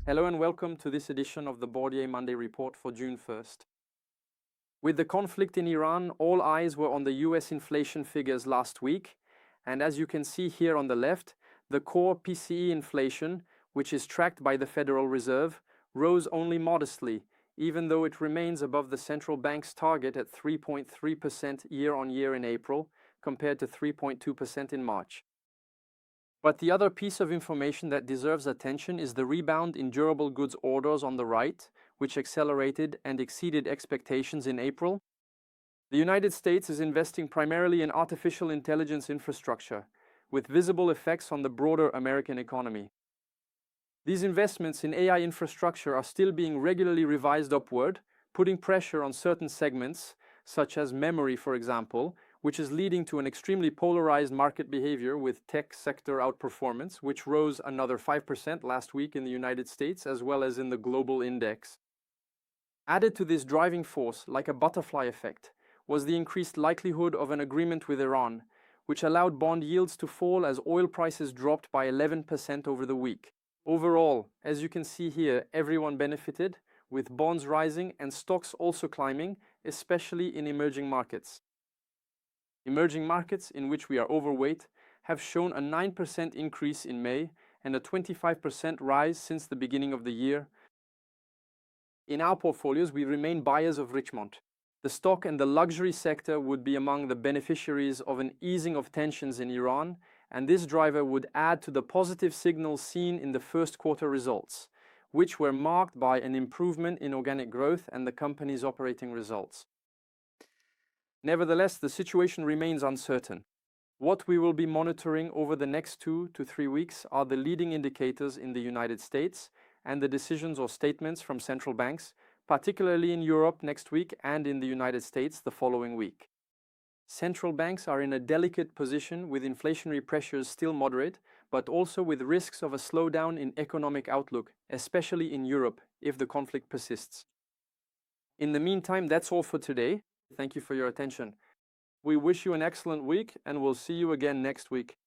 Hello and welcome to this edition of the Bourdier Monday Report for June 1st. With the conflict in Iran, all eyes were on the US inflation figures last week, and as you can see here on the left, the core PCE inflation, which is tracked by the Federal Reserve, rose only modestly, even though it remains above the central bank's target at 3.3% year-on-year in April, compared to 3.2% in March. But the other piece of information that deserves attention is the rebound in durable goods orders on the right, which accelerated and exceeded expectations in April. The United States is investing primarily in artificial intelligence infrastructure, with visible effects on the broader American economy. These investments in AI infrastructure are still being regularly revised upward, putting pressure on certain segments, such as memory, for example, which is leading to an extremely polarized market behavior with tech sector outperformance, which rose another 5% last week in the United States as well as in the global index. Added to this driving force, like a butterfly effect, was the increased likelihood of an agreement with Iran, which allowed bond yields to fall as oil prices dropped by 11% over the week. Overall, as you can see here, everyone benefited, with bonds rising and stocks also climbing, especially in emerging markets. Emerging markets, in which we are overweight, have shown a 9% increase in May and a 25% rise since the beginning of the year. In our portfolios, we remain buyers of Richmond. The stock and the luxury sector would be among the beneficiaries of an easing of tensions in Iran, and this driver would add to the positive signals seen in the first quarter results, which were marked by an improvement in organic growth and the company's operating results. Nevertheless, the situation remains uncertain. What we will be monitoring over the next 2 to 3 weeks are the leading indicators in the United States and the decisions or statements from central banks, particularly in Europe next week and in the United States the following week. Central banks are in a delicate position with inflationary pressures still moderate, but also with risks of a slowdown in economic outlook, especially in Europe, if the conflict persists. In the meantime, that's all for today. Thank you for your attention. We wish you an excellent week and we'll see you again next week.